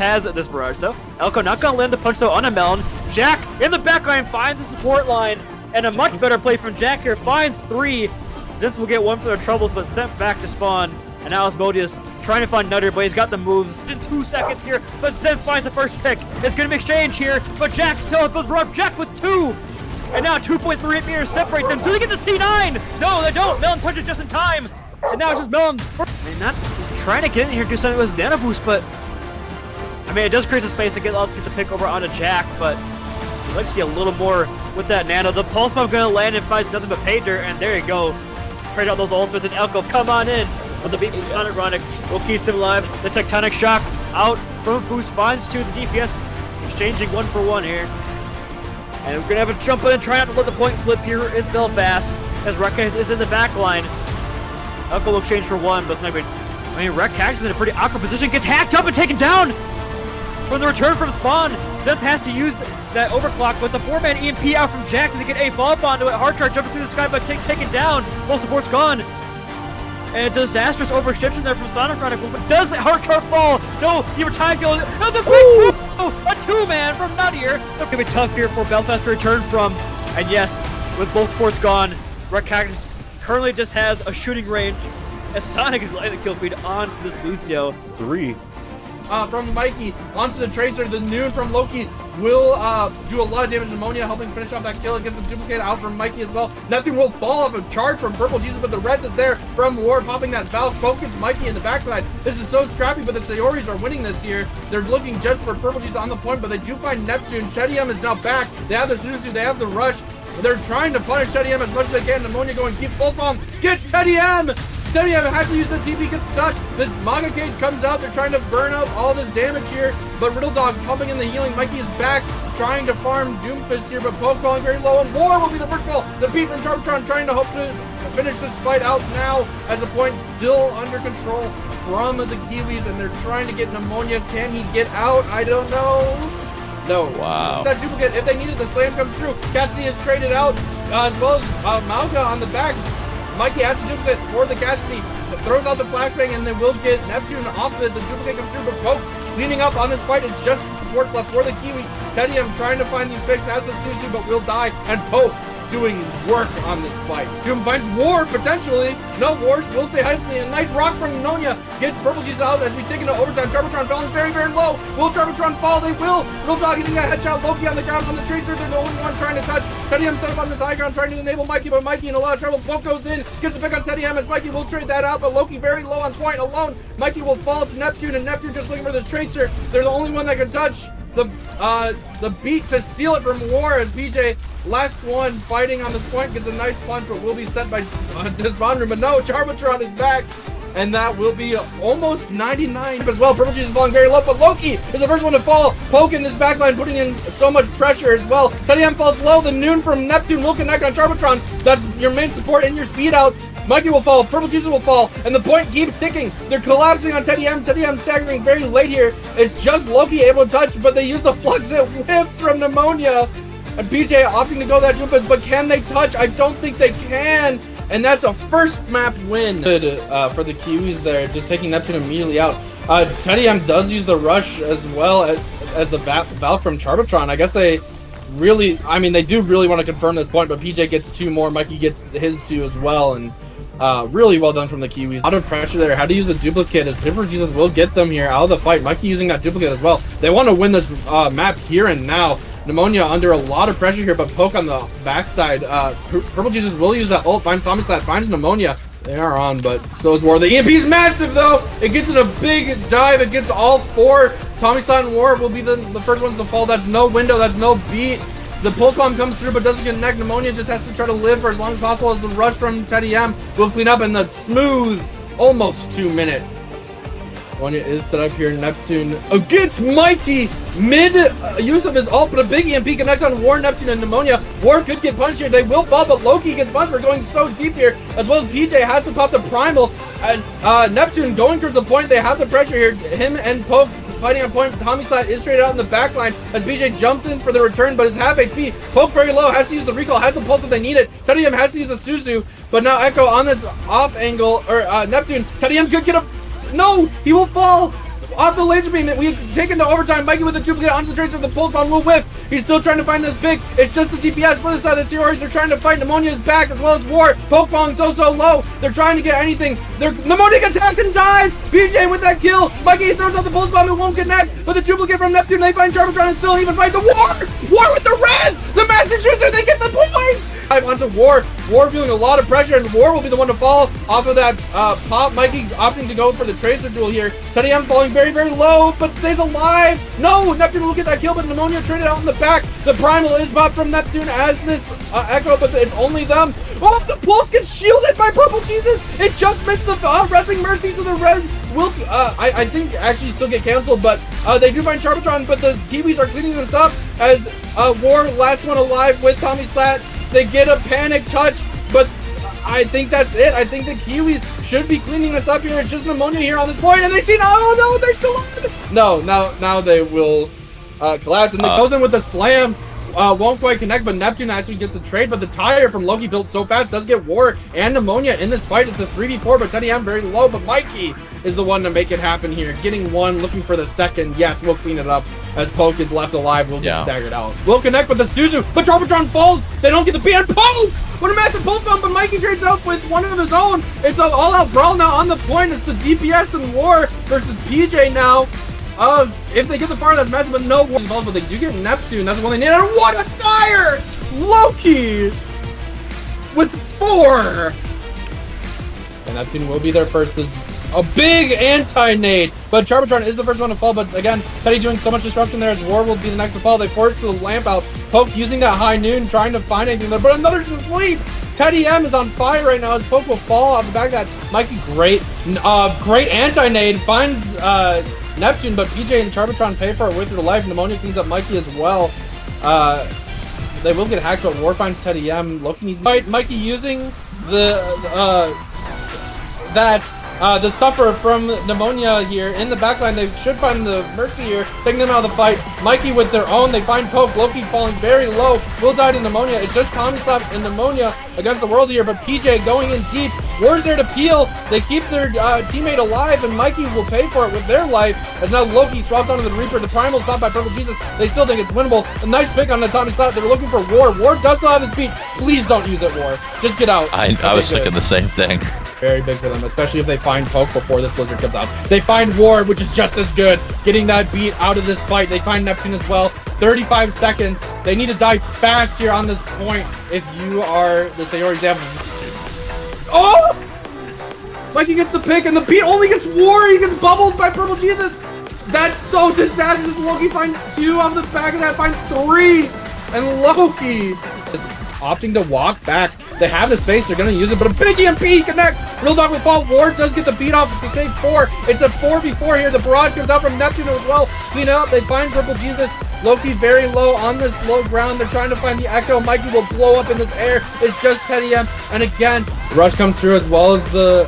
has this barrage though. Elko not gonna land the punch though on a Melon. Jack in the back line finds the support line, and a much better play from Jack here. Finds 3. Zinth will get 1 for their troubles, but sent back to spawn. And now Asmodeus trying to find Nutter, but he's got the moves in 2 seconds here. But Zinth finds the first pick. It's gonna be exchange here, but Jack still has Rob. Jack with 2. And now 2.38 meters separate them. Do they get the C9? No, they don't. Melon punches just in time. And now it's just Melon. I mean, not trying to get in here, do something with his nano boost, but I mean, it does create some space to get the pick over onto Jack, but I'd like to see a little more with that nano. The pulse bomb gonna land and finds nothing but pay dirt, and there you go. Trade out those ultimates, and Elko, come on in. But the beat is not ironic. Will keep him alive. The tectonic shock out from Foost finds 2. The DPS exchanging 1 for 1 here. And we're gonna have a jump in and try not to let the point flip here is Belfast, as Rekka is in the back line. Elko will exchange for 1, but it's not good. I mean, Rekka is in a pretty awkward position, gets hacked up and taken down from the return from spawn. Zinth has to use that overclock, but the 4-man EMP out from Jack to get a follow-up onto it. Hard charge jumping through the sky, but taken down. Full support's gone. And a disastrous overextension there from Sonic Chronicle, but does hard charge fall? No, he retired. No, the big a 2-man from Nuttier. It's gonna be tough here for Belfast to return from. And yes, with both supports gone, Red Cactus currently just has a shooting range as Sonic is lighting the kill feed on this Lucio. 3. From Mikey onto the Tracer. The Noon from Loki will do a lot of damage to Pneumonia, helping finish off that kill. It gets the duplicate out from Mikey as well. Neptune will fall off a charge from Purple Jesus, but the Reds is there from War, popping that Valve. Focus Mikey in the backside. This is so scrappy, but the Sayoris are winning this here. They're looking just for Purple Jesus on the point, but they do find Neptune. Tedium is now back. They have the Suzu, they have the rush. They're trying to punish Tedium as much as they can. Pneumonia going deep. Full bomb gets Tedium! Tedium has to use the TP, gets stuck. The Manga Cage comes out. They're trying to burn up all this damage here. But Riddle Dog pumping in the healing. Mikey is back, trying to farm Doomfist here, but Poke falling very low. And War will be the first kill. The Pete from Charbotron trying to hope to finish this fight out now, as the point still under control from the Kiwis, and they're trying to get Pneumonia. Can he get out? I don't know. No. Wow. That duplicate, if they needed, the slam comes through. Cassidy is traded out, as well as Mauga on the back. Mikey has to duplicate for the Cassidy. Throws out the flashbang, and then will get Neptune off of it. The duplicate comes through, but Poke cleaning up on this fight. It's just supports left for the Kiwi. Tedium trying to find these picks, has the Suzu, but will die. And Poke doing work on this fight. Doom finds War, potentially. No, War will stay heistly. A nice rock from Nonya gets Purple Jesus out as we take into overtime. Charbotron falling very, very low. Will Charbotron fall? They will. Real Dog getting that headshot. Loki on the ground on the Tracer. They're the only one trying to touch. Tedium set up on this icon, trying to enable Mikey, but Mikey in a lot of trouble. Poke goes in, gets the pick on Tedium as Mikey will trade that out, but Loki very low on point alone. Mikey will fall to Neptune, and Neptune just looking for this Tracer. They're the only one that can touch the beat to steal it from War, as BJ, last one fighting on this point, gets a nice punch, but will be sent by Disbonder. But no, Charbotron is back, and that will be almost 99 as well. Purple Jesus is falling very low, but Loki is the first one to fall. Poke in this backline, putting in so much pressure as well. Tedium falls low. The Noon from Neptune will connect on Charbotron. That's your main support and your speed out. Mikey will fall, Purple Jesus will fall, and the point keeps ticking. They're collapsing on Tedium. Tedium staggering very late here. It's just Loki able to touch, but they use the flux. It whips from Pneumonia. And BJ opting to go that Jumpers, but can they touch? I don't think they can. And that's a first map win for the Kiwis there, just taking Neptune immediately out. Tedium does use the rush as well as the Valk from Charbotron. I guess they really, I mean, they do really want to confirm this point, but PJ gets 2 more. Mikey gets his 2 as well, and really well done from the Kiwis. Out of pressure there, how to use a duplicate, as Pipper Jesus will get them here out of the fight. Mikey using that duplicate as well. They want to win this map here and now. Pneumonia under a lot of pressure here, but Poke on the backside. Purple Jesus will use that ult, finds Tommyside, finds Pneumonia. They are on, but so is War. The EMP is massive though! It gets in a big dive, it gets all 4. Tommyside and War will be the first ones to fall. That's no window, that's no beat. The pulse bomb comes through but doesn't connect. Pneumonia just has to try to live for as long as possible, as the rush from Tedium will clean up, and the smooth, almost 2-minute. Pneumonia is set up here. Neptune against Mikey. Mid use of his ult, but a big EMP connects on War, Neptune, and Pneumonia. War could get punched here. They will fall, but Loki gets punched for going so deep here, as well as PJ has to pop the Primal. And Neptune going towards the point. They have the pressure here. Him and Poke fighting on point. Tommyside is straight out in the back line as BJ jumps in for the return, but is half HP. Poke very low, has to use the recall, has the pulse if they need it. Tedium has to use the Suzu, but now Echo on this off angle, or Neptune. Tedium could get a... No! He will fall! off the laser beam. We take into overtime. Mikey with the duplicate onto the tracer. The pulse bomb will whiff. He's still trying to find this pick. It's just the DPS for the side of the Seahorse. They're trying to fight. Pneumonia is back as well as War. Poke falling so low. They're trying to get anything. Pneumonia gets hacked and dies. PJ with that kill. Mikey throws out the pulse bomb. It won't connect. But the duplicate from Neptune, they find Charmatron and still even fight the War. War with the res. The Master Chooser. They get the points. Onto War. War feeling a lot of pressure, and War will be the one to fall off of that pop. Mikey's opting to go for the tracer duel here. Teddy M falling very low, but stays alive. No, Neptune will get that kill, but Pneumonia traded out in the back. The primal is popped from Neptune as this echo, but it's only them. Oh, the pulse gets shielded by Purple Jesus. It just missed the resing mercy to the res. Will I think actually still get canceled, but they do find Charmatron, but the Kiwis are cleaning this up as War last one alive with Tommy Slat. They get a panic touch, but I think that's it. I think the Kiwis should be cleaning this up here. It's just Pneumonia here on this point, and they see, oh no, they're still on. No, now they will collapse, and they goes in with the slam. Won't quite connect, but Neptune actually gets the trade, but the tire from Loki built so fast does get War and Pneumonia in this fight. It's a 3v4, but Teddy M very low, but Mikey is the one to make it happen here. Getting one, looking for the second. Yes, we'll clean it up as Poke is left alive. We'll get staggered out. We'll connect with the Suzu, but Charmatron falls. They don't get the beat, and Poke! What a massive pulse bomb, but Mikey trades out with one of his own. It's an all-out brawl now on the point. It's the DPS and War versus PJ now. If they get the far, that's massive, but no War involved, but they do get Neptune. That's the one they need. And what a tire! Loki with 4. And Neptune will be their first. A big anti-nade, but Charmatron is the first one to fall, but again, Teddy doing so much disruption there as War will be the next to fall. They force the lamp out. Poke using that high noon, trying to find anything there, but another to sleep. Teddy M is on fire right now as Poke will fall off the back of that. Mikey, great anti-nade, finds Neptune, but PJ and Charmatron pay for it with their life. Pneumonia cleans up Mikey as well. They will get hacked, but War finds Teddy M. Loki needs fight. Mikey using the sufferer from Pneumonia here in the backline. They should find the Mercy here, taking them out of the fight. Mikey with their own. They find Poke. Loki falling very low. Will die to Pneumonia. It's just Tommy Slap and Pneumonia against the world here, but PJ going in deep. War's there to peel. They keep their teammate alive, and Mikey will pay for it with their life. As now Loki swaps onto the Reaper. The Primal stopped by Purple Jesus. They still think it's winnable. A nice pick on the Tommy Slap. They're looking for War. War does still have his beat. Please don't use it, War. Just get out. I was thinking the same thing. Very big for them, especially if they find Poke before this blizzard comes out. They find War, which is just as good, getting that beat out of this fight. They find Neptune as well. 35 seconds. They need to die fast here on this point if you are the Sayori Devil. Oh! Mikey gets the pick, and the beat only gets War. He gets bubbled by Purple Jesus. That's so disastrous. Loki finds 2 off the back of that, finds 3. And Loki is opting to walk back. They have the space, they're gonna use it, but a big EMP connects. Real Dog will fall. War does get the beat off. They save 4. It's a 4v4 here. The barrage comes out from Neptune as well. Clean it up. They find Purple Jesus. Loki very low on this low ground. They're trying to find the Echo. Mikey will blow up in this air. It's just Teddy M. And again, the rush comes through as well as the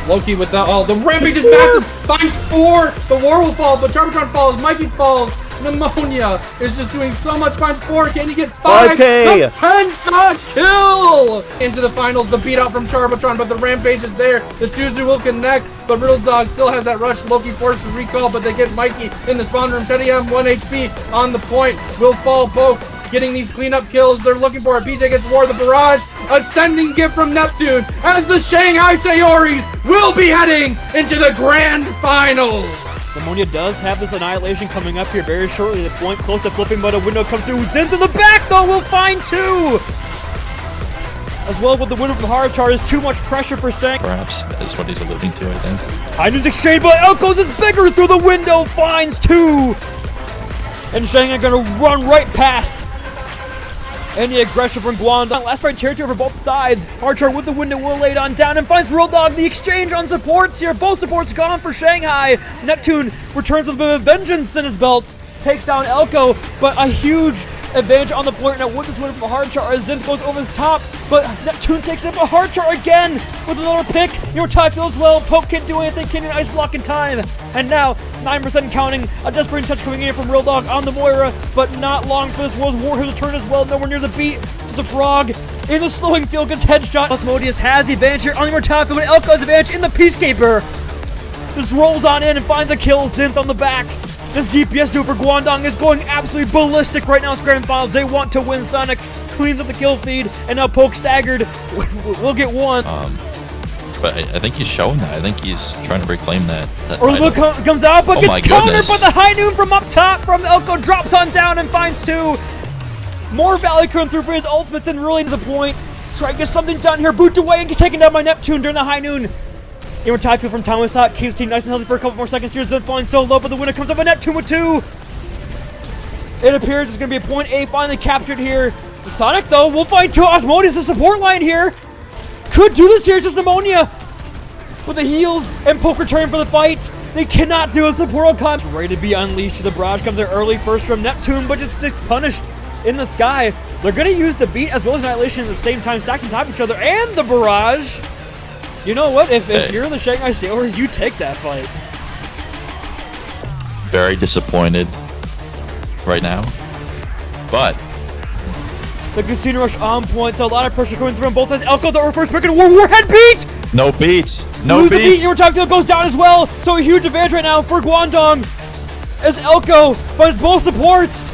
Loki with the rampage is massive. Finds 4. The War will fall, but Charmatron falls. Mikey falls. Pneumonia is just doing so much. Finds 4. Can he get 5? The penta kill! Into the finals. The beat out from Charmatron, but the rampage is there. The Suzu will connect, but Riddle Dog still has that rush. Loki forces recall, but they get Mikey in the spawn room. Teddy M 1 HP on the point. Will fall. Poke getting these cleanup kills. They're looking for it. PJ gets War. The barrage. Ascending gift from Neptune as the Shanghai Sayoris will be heading into the grand finals. Pneumonia does have this annihilation coming up here very shortly. The point close to flipping, but a window comes through. Zinth in the back, though, will find 2. As well with the window from hard charge, too much pressure for Sang. Perhaps that's what he's alluding to, I think. High Noon's exchange, but Elkos is bigger through the window, finds 2. And Shang are gonna run right past any aggression from Guangdong. Last fight territory for both sides. Archer with the window will lay it on down and finds Real Dog. The exchange on supports here. Both supports gone for Shanghai. Neptune returns with a bit of vengeance in his belt. Takes down Elko, but a huge advantage on the point. Now with this win from hard char as Zinth goes over his top, but Neptune takes it for hard char again with another pick. Your tie feels well. Poke can't do anything. Can't even ice block in time. And now 9% counting. A desperate touch coming in from Real Dog on the Moira, but not long for this World's War. Here's a turn as well. Nowhere near the beat. Just a frog in the slowing field gets headshot. Osmodius has the advantage here on the mortality field, but Elko has advantage in the Peacekeeper. just rolls on in and finds a kill. Zinth on the back. This DPS dude for Guangdong is going absolutely ballistic right now in Grand Finals. They want to win. Sonic cleans up the kill feed, and now Poke staggered. We'll get one. But I think he's showing that. I think he's trying to reclaim that Orlando comes out, but Oh my gets countered goodness. by the high noon from up top from Elko. Drops on down and finds two. More Valley coming through for his ultimates and really to the point. Try to get something done here. Boot away and get taken down by Neptune during the high noon. Inward tie field from Thomas Hot keeps team nice and healthy for a couple more seconds here. Then falling so low, but the winner comes up by Neptune with two. It appears it's going to be a point A finally captured here. The Sonic, though, will find two. Osmodeus, the support line here. Could do this here. It's just Pneumonia with the heals and Poke return for the fight. They cannot do it. Support will come. Ready to be unleashed. The barrage comes there early first from Neptune, but it's just punished in the sky. They're going to use the beat as well as Annihilation at the same time, stacked on top of each other, and the barrage. You know what? If you're in the Shanghai Sailors, you take that fight. Very disappointed right now. But the Casino Rush on point, so a lot of pressure coming through on both sides. Elko, the first pick, and Warhead beat! no beat. No Lose the beat, beat. your top field goes down as well, so a huge advantage right now for Guangdong as Elko finds both supports.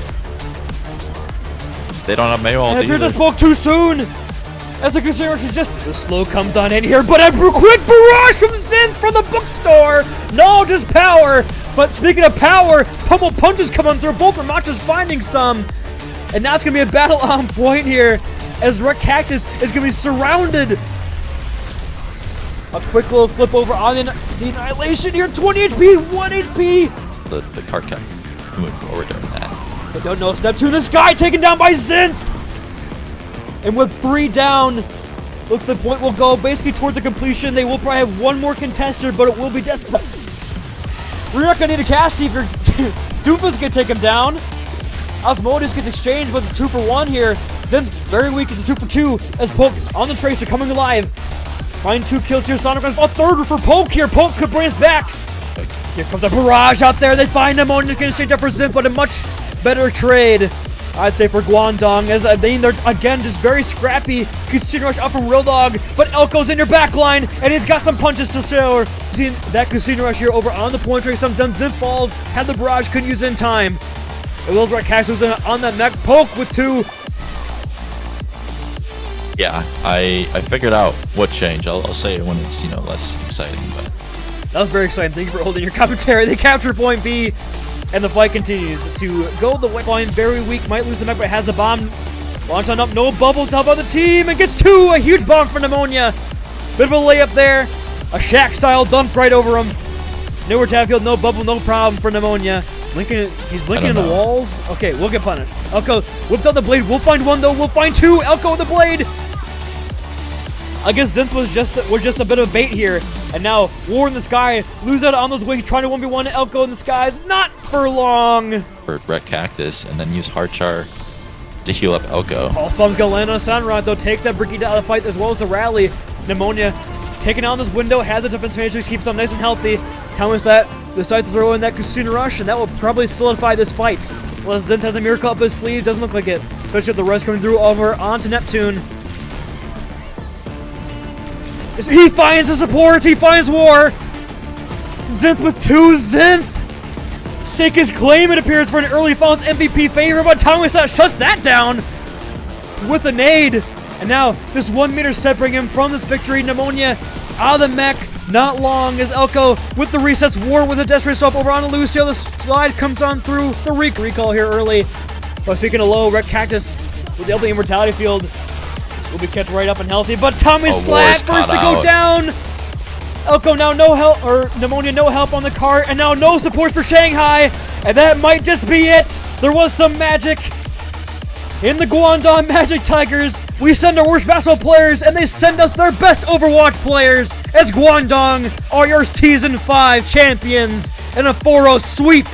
They don't have Mayo And it appears I either. spoke too soon. As the Casino Rush is just... The slow comes on in here, but a quick barrage from Zinth from the bookstore. No, just power. But speaking of power, pummel punches come on through. Both Ramacha's finding some. And now it's going to be a battle on point here as Red Cactus is going to be surrounded. A quick little flip over on the Annihilation here. 20 HP, 1 HP. The card kept moving forward during that. But no, step to the sky, taken down by Zinth. And with 3 down, looks the point will go basically towards the completion. They will probably have one more contester, but it will be desperate. We're not going to need a cast if your Doofus can take him down. Osmodeus gets exchanged, but it's 2 for 1 here. Zinth very weak, it's a 2 for 2 as Poke on the Tracer coming alive. Find 2 kills here. Sonic runs a third for Poke here. Poke could bring us back. Here comes a barrage out there. They find him on. Going to exchange up for Zinth, but a much better trade, I'd say, for Guangdong. As they're again just very scrappy. Casino Rush up from Real Dog, but Elko's in your back line, and he's got some punches to show. Seeing that Casino Rush here over on the point trace. Some done. Zinth falls. Had the barrage, couldn't use it in time. It was Red Cactus on that mech. Poke with 2. Yeah, I figured out what changed. I'll say it when it's less exciting, but That was very exciting. Thank you for holding your commentary. They capture point B, and the fight continues to go the way line. Very weak, might lose the mech, but has the bomb. Launch on up, no bubble top of the team, and gets 2. A huge bomb for Pneumonia. Bit of a layup there. A Shaq style dump right over him. Nowhere Tadfield, no bubble, no problem for Pneumonia. He's blinking into walls. Okay, we'll get punished. Elko whips out the blade. We'll find 1 though. We'll find 2. Elko with the blade. I guess Zinth was just a bit of bait here. And now War in the Sky lose out on those wings, trying to 1v1 Elko in the skies. Not for long. for Red Cactus and then use Hardchar to heal up Elko. Pulse Bomb's gonna land on Sunrod though. Take that Bricky out of the fight as well as the rally. Pneumonia taking out this window, has the defense matrix, keeps them nice and healthy. Thomas that decides to throw in that Casino Rush, and that will probably solidify this fight. Well, Zinth has a miracle up his sleeve, doesn't look like it. Especially with the rush coming through over onto Neptune. He finds the supports, he finds War. Zinth with 2, Zinth! Stake his claim, it appears, for an early finals MVP favor, but Thomas shuts that down with a nade. And now, just 1 meter separating him from this victory. Pneumonia out of the mech, not long as Elko with the resets. War with a desperate swap over on Lucio. The slide comes on through the recall here early. But speaking of low, Red Cactus with the LB Immortality Field will be kept right up and healthy. But Tommy's flat first to go down. Elko now no help, or Pneumonia no help on the cart, and now no support for Shanghai. And that might just be it. There was some magic in the Guangdong Magic Tigers. We send our worst basketball players, and they send us their best Overwatch players, as Guangdong are your Season 5 champions in a 4-0 sweep